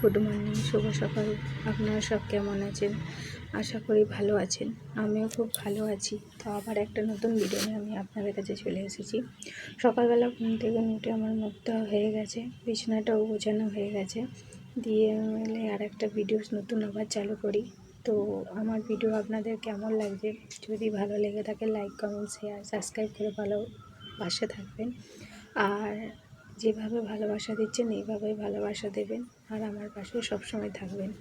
Good morning, শুভ সকাল। আপনারা সব কেমন আছেন? আশা করি ভালো আছেন। আমিও খুব ভালো আছি। তো আবার একটা নতুন ভিডিও নিয়ে আমি আপনাদের কাছে চলে এসেছি। সকালবেলা ঘুম থেকে উঠে আমার মুখটা হয়ে গেছে, বিছানাটাও গোছানো হয়ে গেছে, দিয়ে মিলে আর একটা ভিডিও নতুন আবার চালু করি। তো আমার ভিডিও আপনাদের কেমন লাগছে? যদি ভালো লেগে থাকে লাইক, কমেন্ট, শেয়ার, সাবস্ক্রাইব করে ভালো পাশে থাকবেন। আর যেভাবে ভালোবাসা দিচ্ছেন এইভাবেই ভালোবাসা দেবেন, আর আমার পাশে সবসময় থাকবেন।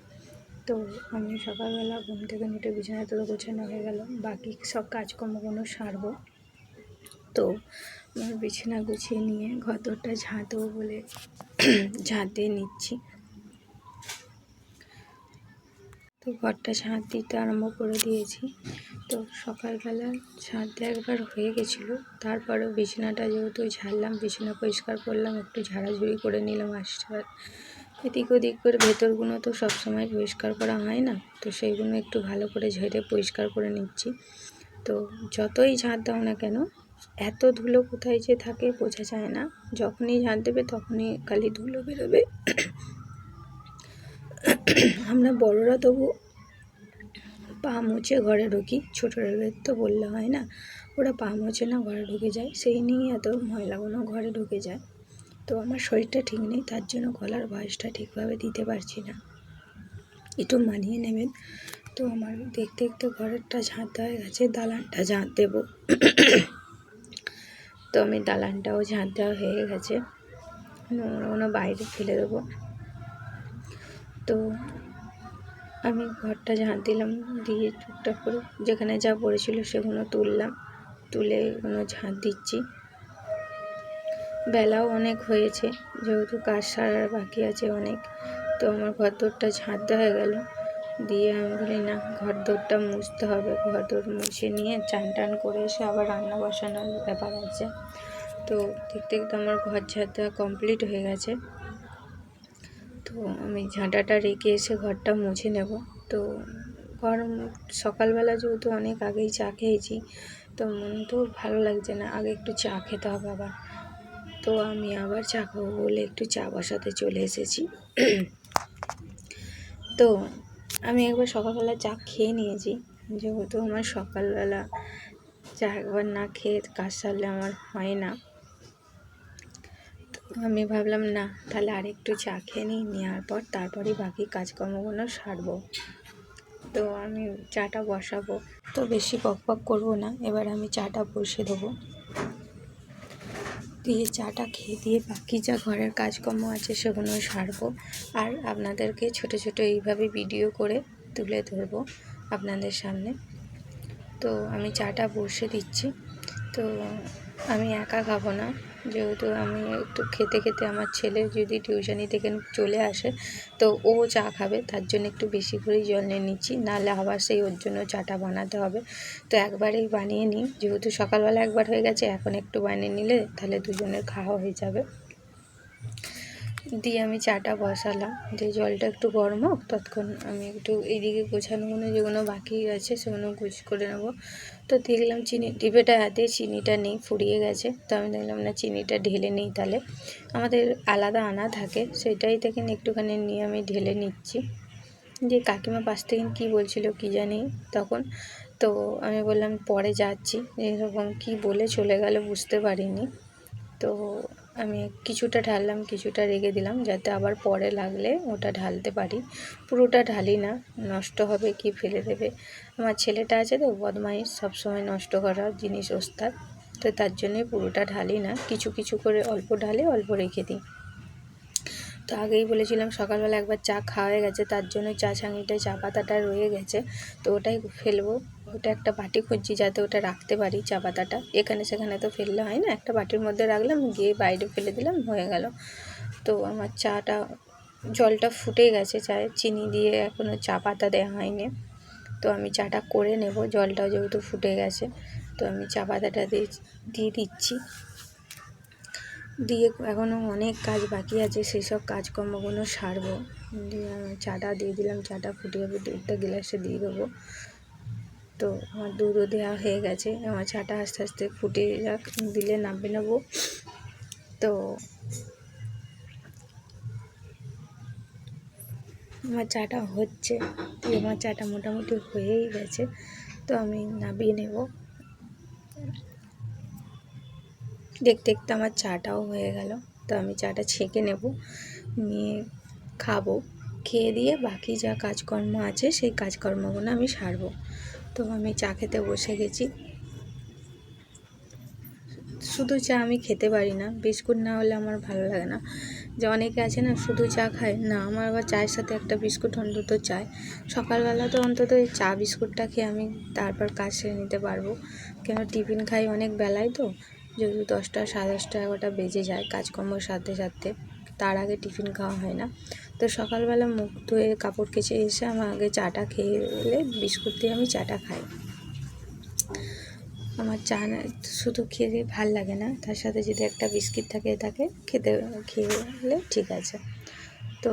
তো আমি সকালবেলা ঘুম থেকে উঠে বিছানা তো গোছানো হয়ে গেল, বাকি সব কাজকর্মগুলো সারবো। তো আমার বিছানা গুছিয়ে নিয়ে ঘর দরটা ঝাঁট দেবো বলে ঝাঁট দিয়ে নিচ্ছি। তো ঘরটা ঝাঁট দিতে আরম্ভ করে দিয়েছি। তো সকালবেলা ঝাঁট দিয়ে একবার হয়ে গেছিলো, তারপরেও বিছানাটা যেহেতু ঝাড়লাম, বিছানা পরিষ্কার করলাম, একটু ঝাড়াঝুড়ি করে নিলাম আশীর্বাদ এদিক ওদিক করে। ভেতরগুলো তো সবসময় পরিষ্কার করা হয় না, তো সেইগুলো একটু ভালো করে ঝেড়ে পরিষ্কার করে নিচ্ছি। তো যতই ঝাঁট দাও না কেন, এত ধুলো কোথায় যে থাকে বোঝা যায় না। যখনই ঝাঁট দেবে তখনই খালি ধুলো বেরোবে। আমরা বড়রা তবু পা মুছে ঘরে ঢুকি, ছোটদের তো বললে হয় না, ওরা পা মুছে না ঘরে ঢুকে যায়, সেই নিয়ে এত ময়লাগুলো ঘরে ঢুকে যায়। তো আমার শরীরটা ঠিক নেই, তার জন্য গলার ভয়েসটা ঠিকভাবে দিতে পারছি না, একটু মানিয়ে নেবেন। তো আমার দেখতে দেখতে ঘরেরটা ঝাঁট দেওয়া গেছে, দালানটা ঝাঁট দেবো। তো আমি দালানটাও ঝাঁট দেওয়া হয়ে গেছে, নোংরাগুলো বাইরে ফেলে দেবো। তো আমি ঘরটা ঝাঁট দিলাম, দিয়ে টুকটাক করে যেখানে যা পড়েছিল সেগুলো তুললাম, তুলে এগুলো ঝাঁট দিচ্ছি। বেলাও অনেক হয়েছে, যেহেতু কাজ সারার বাকি আছে অনেক। তো আমার ঘর দোরটা ঝাঁট দেওয়া হয়ে গেল, দিয়ে আমি বলি না, ঘর দোরটা মুছতে হবে। ঘর দোর মুছে নিয়ে চান টান করে এসে আবার রান্না বসানোর ব্যাপার আছে। তো দেখতে দেখতে আমার ঘর ঝাঁট দেওয়া কমপ্লিট হয়ে গেছে। তো আমি ঝাঁটাটা রেখে এসে ঘরটা মুছে নেব। তো সকালবেলা যেহেতু অনেক আগেই চা খেয়েছি, তো মন তো ভালো লাগছে না, আগে একটু চা খেতে হবে আবার। তো আমি আবার চা খাবো বলে একটু চা বসাতে চলে এসেছি। তো আমি একবার সকালবেলা চা খেয়ে নিয়েছি, যেহেতু আমার সকালবেলা চা একবার না খেয়ে কাজ সারলে আমার হয় না। তো আমি ভাবলাম না, তাহলে আরেকটু চা খেয়ে নিই, নেওয়ার পর তারপরে বাকি কাজকর্মগুলো সারবো। তো আমি চাটা বসাবো, তো বেশি বকবক করবো না, এবার আমি চাটা বসিয়ে দেবো। দিয়ে চাটা খেয়ে দিয়ে বাকি যা ঘরের কাজকর্ম আছে সেগুলো সারবো, আর আপনাদেরকে ছোট ছোট এইভাবে ভিডিও করে তুলে ধরবো আপনাদের সামনে। তো আমি চাটা বসিয়ে দিচ্ছি। তো আমি একা খাবো না, যেহেতু আমি একটু খেতে খেতে আমার ছেলে যদি টিউশনি থেকে চলে আসে তো ও চা খাবে, তার জন্য একটু বেশি করেই জল নিয়ে নিচ্ছি, নাহলে আবার সেই ওর জন্য চাটা বানাতে হবে। তো একবারেই বানিয়ে নিই, যেহেতু সকালবেলা একবার হয়ে গেছে, এখন একটু বানিয়ে নিলে তাহলে দুজনের খাওয়া হয়ে যাবে। দিয়ে আমি চাটা বসালাম, দিয়ে জলটা একটু গরম হোক, ততক্ষণ আমি একটু এইদিকে গোছানোগুলো যেগুলো বাকি আছে সেগুলো গুছ করে নেবো। তো দেখলাম চিনি ডিবেটা হাতে চিনিটা নেই, ফুরিয়ে গেছে। তো আমি দেখলাম না, চিনিটা ঢেলে নিই, তাহলে আমাদের আলাদা আনা থাকে, সেটাই থেকে একটুখানি নিয়ে আমি ঢেলে নিচ্ছি। দিয়ে কাকিমা পাশ থেকে কী বলছিল কী জানি তখন, তো আমি বললাম পরে যাচ্ছি, এরকম কী বলে চলে গেল বুঝতে পারিনি। তো আমি কিছুটা ঢাললাম, কিছুটা রেখে দিলাম, যাতে আবার পরে লাগলে ওটা ঢালতে পারি। পুরোটা ঢালি না, নষ্ট হবে কি ফেলে দেবে। আমার ছেলেটা আছে তো বদমাইশ, সবসময় নষ্ট করার জিনিস ওস্তাদ, তো তার জন্যই পুরোটা ঢালি না, কিছু কিছু করে অল্প ঢালে অল্প রেখে দিই। তো আগেই বলেছিলাম সকালবেলা একবার চা খাওয়া হয়ে গেছে, তার জন্য চা ছাঁকিটায় চা পাতাটা রয়ে গেছে, তো ওটাই ফেলবো। ওটা একটা বাটি খুঁজছি যাতে ওটা রাখতে পারি, চা পাতাটা এখানে সেখানে তো ফেললে হয় না, একটা বাটির মধ্যে রাখলাম, গিয়ে বাইরে ফেলে দিলাম, হয়ে গেল। তো আমার চাটা জলটা ফুটে গেছে, চায়ে চিনি দিয়ে এখনও চা পাতা দেওয়া হয়নি। তো আমি চাটা করে নেব, জলটাও যেহেতু ফুটে গেছে, তো আমি চা পাতাটা দিয়ে দিচ্ছি। দিয়ে এখনও অনেক কাজ বাকি আছে, সেই সব কাজকর্মগুলো সারবো। দিয়ে চাটা দিয়ে দিলাম, চাটা ফুটিয়ে দুধটা গ্লাসে দিয়ে দেবো। তো আমার দুধও দেওয়া হয়ে গেছে, আমার চাটা আস্তে আস্তে ফুটে যাক, দিলে নামিয়ে নেবো। তো আমার চাটা হচ্ছে, আমার চাটা মোটামুটি হয়েই গেছে। তো আমি নামিয়ে নেব। দেখতে দেখতে আমার চাটাও হয়ে গেল। তো আমি চাটা ছেঁকে নেব, নিয়ে খাবো। খেয়ে দিয়ে বাকি যা কাজকর্ম আছে সেই কাজকর্মগুলো আমি সারবো। তো আমি চা খেতে বসে গেছি। শুধু চা আমি খেতে পারি না, বিস্কুট না হলে আমার ভালো লাগে না। যে অনেকে আছে না শুধু চা খায়, না আমার আবার চায়ের সাথে একটা বিস্কুট অন্তত চাই। সকালবেলা তো অন্তত এই চা বিস্কুটটা খেয়ে আমি তারপর কাজ সেরে নিতে পারবো। কেন টিফিন খাই অনেক বেলায়, তো যদি 10টা 10:30 11টা বেজে যায় কাজকর্মর সাথে সাথে, তার আগে টিফিন খাওয়া হয় না। তো সকালবেলা মুখ ধুয়ে কাপড় কেচে এসে আমার আগে চাটা খেয়ে এলে বিস্কুট দিয়ে আমি চাটা খাই। আমার চা শুধু খেয়ে ভাল লাগে না, তার সাথে যদি একটা বিস্কিট থাকে খেলে ঠিক আছে। তো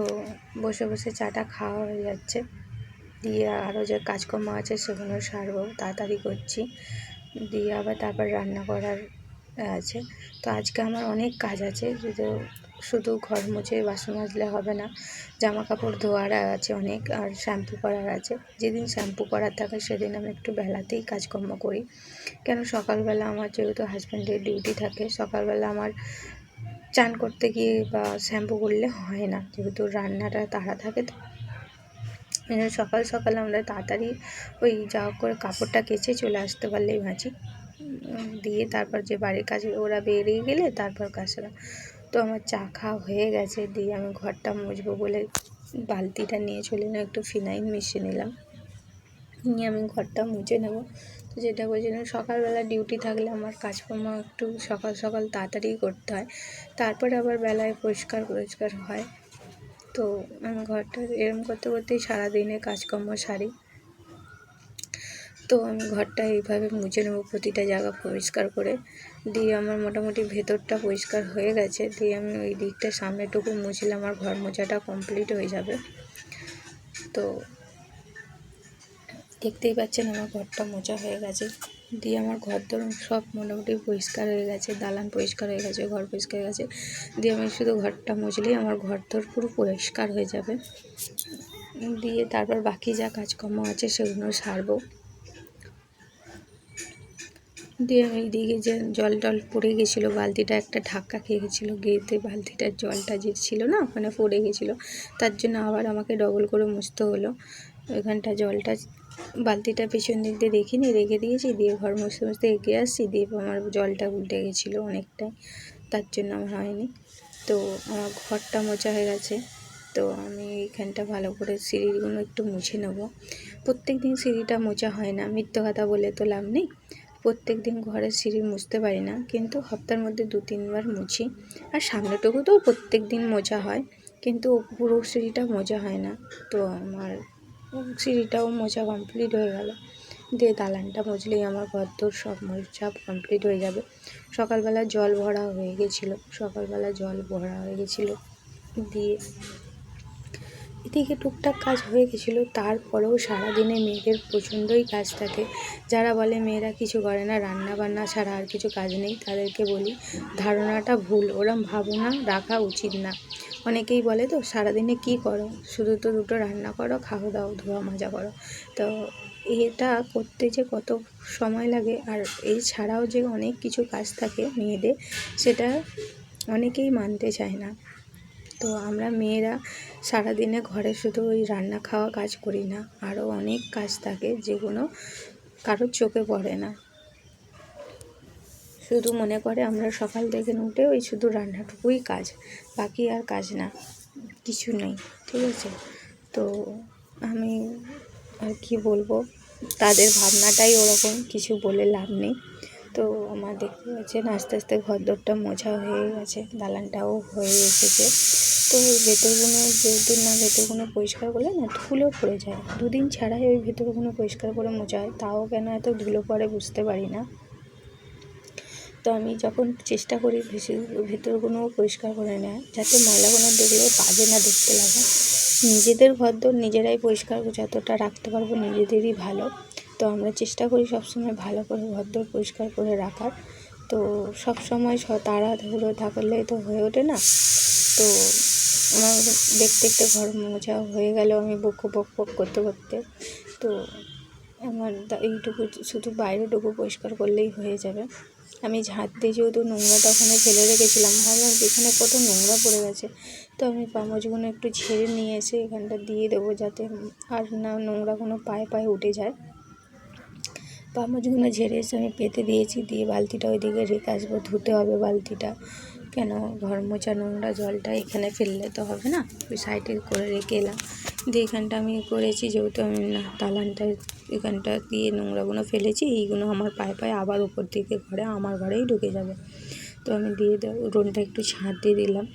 বসে বসে চাটা খাওয়া হয়ে যাচ্ছে, দিয়ে আরও যে কাজকর্ম আছে সেগুলো সারবো, তাড়াতাড়ি করছি। দিয়ে আবার তারপর রান্না করার আছে। তো আজকে আমার অনেক কাজ আছে, শুধু ঘর মুছে বাসন মাজলে হবে না, জামা কাপড় ধোয়ার আছে অনেক, আর শ্যাম্পু করার আছে। যেদিন শ্যাম্পু করার থাকে সেদিন আমি একটু বেলাতেই কাজকর্ম করি। কেন সকালবেলা আমার যেহেতু হাজব্যান্ডের ডিউটি থাকে, সকালবেলা আমার চান করতে গিয়ে বা শ্যাম্পু করলে হয় না, যেহেতু রান্নাটা তাড়া থাকে। তো সকাল সকাল আমরা তাড়াতাড়ি ওই যা করে কাপড়টা কেচে চলে আসতে পারলেই বাঁচি। দিয়ে তারপর যে বাড়ির কাজ ওরা বেরিয়ে গেলে তারপর কাজটা। তো আমার চা খাওয়া হয়ে গেছে, দিয়ে আমি ঘরটা মুছবো বলে বালতিটা নিয়ে চলে এলাম, একটু ফিনাইল মিশিয়ে নিলাম, নিয়ে আমি ঘরটা মুছে নেব। তো যেটা বলছিলাম, সকালবেলা ডিউটি থাকলে আমার কাজকর্ম একটু সকাল সকাল তাড়াতাড়ি করতে হয়, তারপরে আবার বেলায় পরিষ্কার হয়। তো আমি ঘরটা এরম করতে করতেই সারাদিনে কাজকর্ম সারি। তো আমি ঘরটা এইভাবে মুছে নেবো, প্রতিটা জায়গা পরিষ্কার করে। দিয়ে আমার মোটামুটি ভেতরটা পরিষ্কার হয়ে গেছে, দিয়ে আমি ওই দিকটা সামনেটুকু মুছলে আমার ঘর মোছাটা কমপ্লিট হয়ে যাবে। তো দেখতেই পাচ্ছেন আমার ঘরটা মোছা হয়ে গেছে। দিয়ে আমার ঘর দোর সব মোটামুটি পরিষ্কার হয়ে গেছে, দালান পরিষ্কার হয়ে গেছে, ঘর পরিষ্কার হয়ে গেছে। দিয়ে আমি শুধু ঘরটা মুছলেই আমার ঘর দোর পুরো পরিষ্কার হয়ে যাবে। দিয়ে তারপর বাকি যা কাজকর্ম আছে সেগুলো সারবো। দিয়ে আমি এইদিকে যে জল টল পড়ে গেছিলো, বালতিটা একটা ধাক্কা খেয়ে গেছিলো, গেতে বালতিটার জলটা যে ছিল না ওখানে পড়ে গেছিলো, তার জন্য আবার আমাকে ডবল করে মুছতে হলো। ওইখানটা জলটা বালতিটা পেছন দিক দিয়ে দেখিনি, রেখে দিয়েছি, দিয়ে ঘর মুছতে মুছতে এগিয়ে আসছি, দিয়ে আমার জলটা উল্টে গেছিলো অনেকটাই, তার জন্য আমার হয়নি। তো আমার ঘরটা মোছা হয়ে গেছে। তো আমি এইখানটা ভালো করে সিঁড়িগুলো একটু মুছে নেবো। প্রত্যেক দিন সিঁড়িটা মোছা হয় না, মিথ্যে কথা বলে তো লাভ নেই। প্রত্যেক দিন ঘরের সিঁড়ি মুছতে পারি না, কিন্তু সপ্তাহের মধ্যে 2-3 বার মুছি। আর সামনেটুকু তো প্রত্যেক দিন মোছা হয়, কিন্তু পুরো সিঁড়িটা মোছা হয় না। তো আমার সিঁড়িটাও মোছা কমপ্লিট হয়ে গেল। দিয়ে দালানটা মুছলেই আমার ঘরদোর সব মোছা কমপ্লিট হয়ে যাবে। সকালবেলা জল ভরা হয়ে গেছিলো। দিয়ে এদিকে টুকটাক কাজ হয়ে গেছিলো। তারপরেও সারাদিনে মেয়েদের প্রচণ্ডই কাজ থাকে। যারা বলে মেয়েরা কিছু করে না, রান্না বান্না ছাড়া আর কিছু কাজ নেই, তাদেরকে বলি ধারণাটা ভুল, ওরম ভাবনা রাখা উচিত না। অনেকেই বলে তো সারাদিনে কি করো, শুধু তো দুটো রান্না করো, খাওয়া দাও, ধোয়া মাজা করো। তো এটা করতে যে কত সময় লাগে, আর এই ছাড়াও যে অনেক কিছু কাজ থাকে মেয়েদের, সেটা অনেকেই মানতে চায় না। তো আমরা মেয়েরা সারাদিনে ঘরে শুধু ওই রান্না খাওয়া কাজ করি না, আরও অনেক কাজ থাকে যেগুলো কারোর চোখে পড়ে না। শুধু মনে করে আমরা সকাল থেকে উঠে ওই শুধু রান্নাটুকুই কাজ, বাকি আর কাজ না, কিছু নেই, ঠিক আছে। তো আমি আর কি বলবো, তাদের ভাবনাটাই ওরকম, কিছু বলে লাভ নেই। তো আমার দেখতে পাচ্ছেন আস্তে আস্তে ঘরদোরটা মোছা হয়ে গেছে, দালানটাও হয়ে এসেছে। তো ওই ভেতরগুলো পরিষ্কার করলে না ধুলো পড়ে যায়, 2 দিন ছাড়াই ওই ভেতরগুলো পরিষ্কার করে মোছা হয়, তাও কেন এত ধুলো পড়ে বুঝতে পারি না। তো আমি যখন চেষ্টা করি ভেতরগুলোও পরিষ্কার করে নেয়, যাতে ময়লাগুলো দেখলেও বাজে না দেখতে লাগে। নিজেদের ঘরদোর নিজেরাই পরিষ্কার যতটা রাখতে পারবো নিজেদেরই ভালো। তো আমরা চেষ্টা করি সবসময় ভালো করে ঘরদোর পরিষ্কার করে রাখার। তো সবসময় তাড়াহুড়ো থাকলে তো হয়ে ওঠে না। তো আমার দেখতে দেখতে ঘর মোছা হয়ে গেল, আমি বক বক করতে করতে। তো আমার এইটুকু শুধু বাইরেটুকু পরিষ্কার করলেই হয়ে যাবে। আমি ঝাঁট দিয়ে যেহেতু নোংরাটা ওখানে ফেলে রেখেছিলাম, ভাবলাম যেখানে কত নোংরা পড়ে গেছে, তো আমি পামোচগুলো একটু ঝেড়ে নিয়ে এসে এখানটা দিয়ে দেবো, যাতে আর না নোংরাগুলো পায়ে পায়ে উঠে যায়। পামোচগুলো ঝেড়ে এসে আমি পেতে দিয়েছি, দিয়ে বালতিটা ওইদিকে রেখে আসবো, ধুতে হবে বালতিটা। কেন ঘর মোছা নোংরা জলটা এখানে ফেললে তো হবে না, ওই সাইডে করে রেখে এলাম। দিয়ে এখানটা আমি করেছি, যেহেতু আমি না দালানটা এখানটা দিয়ে নোংরাগুলো ফেলেছি, এইগুলো আমার পায়ে পায়ে আবার উপর দিকে ঘরে আমার ঘরেই ঢুকে যাবে। তো আমি দিয়ে উঠোনটা একটু ঝাঁট দিয়ে দিলাম।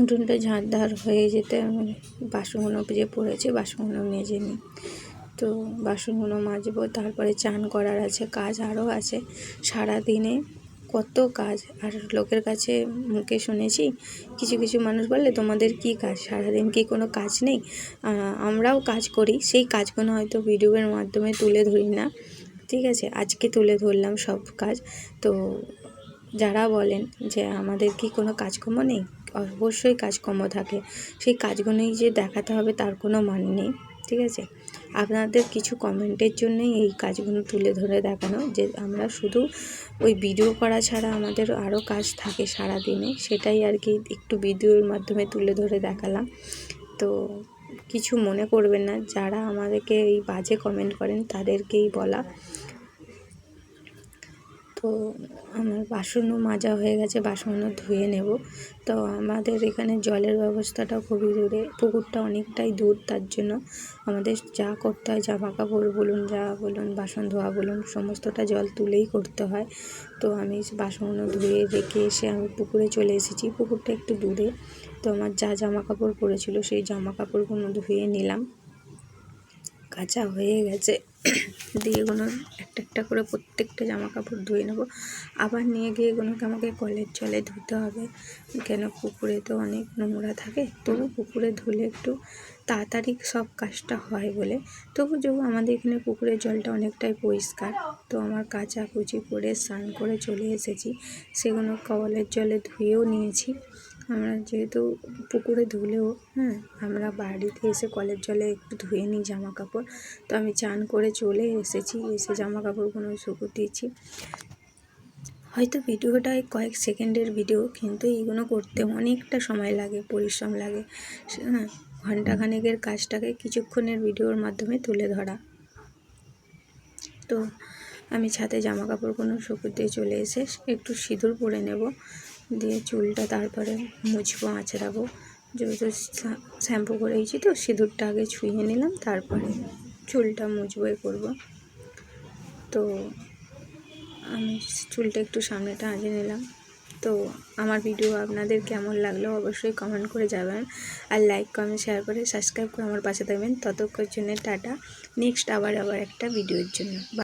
উঠোনটা ঝাঁট দেওয়ার হয়ে যেতে আমি বাসনগুলো যে পড়েছে বাসনগুলো মেজে নিই। তো বাসনগুলো মাজবো, তারপরে চান করার আছে, কাজ আরও আছে। সারাদিনে কত কাজ। আর লোকের কাছে মুখে শুনেছি কিছু কিছু মানুষ বলে, তোমাদের কি কাজ, সারাদিন কি কোনো কাজ নেই? আমরাও কাজ করি, সেই কাজগুলো হয়তো ভিডিওর মাধ্যমে তুলে ধরি না, ঠিক আছে? আজকে তুলে ধরলাম সব কাজ। তো যারা বলেন যে আমাদের কি কোনো কাজকর্ম নেই, অবশ্যই কাজকর্ম থাকে। সেই কাজগুলোই যে দেখাতে হবে তার কোনো মানে নেই, ঠিক আছে? আপনাদের কিছু কমেন্টের জন্যই এই কাজগুলো তুলে ধরে দেখানো, যে আমরা শুধু ওই ভিডিও করা ছাড়া আমাদের আরও কাজ থাকে সারাদিনে, সেটাই আর কি একটু ভিডিওর মাধ্যমে তুলে ধরে দেখালাম। তো কিছু মনে করবেন না, যারা আমাদেরকে এই বাজে কমেন্ট করেন তাদেরকেই বলা। তো আমার বাসনও মাজা হয়ে গেছে, বাসনও ধুয়ে নেব। তো আমাদের এখানে জলের ব্যবস্থাটাও খুবই দূরে, পুকুরটা অনেকটাই দূর, তার জন্য আমাদের যা করতে হয়, জামা কাপড় বলুন, যা বলুন, বাসন ধোয়া বলুন, সমস্তটা জল তুলেই করতে হয়। তো আমি বাসনগুলো ধুয়ে রেখে এসে আমি পুকুরে চলে এসেছি। পুকুরটা একটু দূরে। তো আমার যা জামা কাপড় পরেছিল সেই জামা কাপড়গুলো ধুয়ে নিলাম, কাচা হয়ে গেছে। দিয়ে এগুলো একটা একটা করে প্রত্যেকটা জামা কাপড় ধুয়ে নেব, আবার নিয়ে গিয়ে এগুলোকে আমাকে কলের জলে ধুতে হবে। কেন পুকুরে তো অনেক নোংরা থাকে, তবু পুকুরে ধুলে একটু তাড়াতাড়ি সব কাজটা হয় বলে। তবু আমাদের এখানে পুকুরের জলটা অনেকটাই পরিষ্কার। তো আমার কাচাকুচি করে স্নান করে চলে এসেছি, সেগুলো কলের জলে ধুয়েও নিয়েছি। আমরা যেহেতু পুকুরে ধুলেও আমরা বাড়িতে এসে কলের জলে একটু ধুয়ে নিই জামা কাপড়। তো আমি চান করে চলে এসেছি, এসে জামা কাপড়গুলো শুকো দিয়েছি। হয়তো ভিডিওটা কয়েক সেকেন্ডের ভিডিও, কিন্তু এইগুলো করতে অনেকটা সময় লাগে, পরিশ্রম লাগে। ঘণ্টাখানেকের কাজটাকে কিছুক্ষণের ভিডিওর মাধ্যমে তুলে ধরা। তো আমি ছাদে জামা কাপড়গুলো শুকো দিয়ে চলে এসে একটু সিঁদুর পরে নেব, দিয়ে চুলটা তারপরে মুছবো, আঁচড়াবো। যেহেতু শ্যাম্পু করেছি, তো সিঁদুরটা আগে ছুঁয়ে নিলাম, তারপরে চুলটা মুছবো করবো। তো আমি চুলটা একটু সামনেটা আঁচড়ে নিলাম। তো আমার ভিডিও আপনাদের কেমন লাগলো অবশ্যই কমেন্ট করে যাবেন, আর লাইক কমেন্ট শেয়ার করে সাবস্ক্রাইব করে আমার পাশে থাকবেন। ততক্ষণের জন্য টাটা, নেক্সট আবার একটা ভিডিওর জন্য।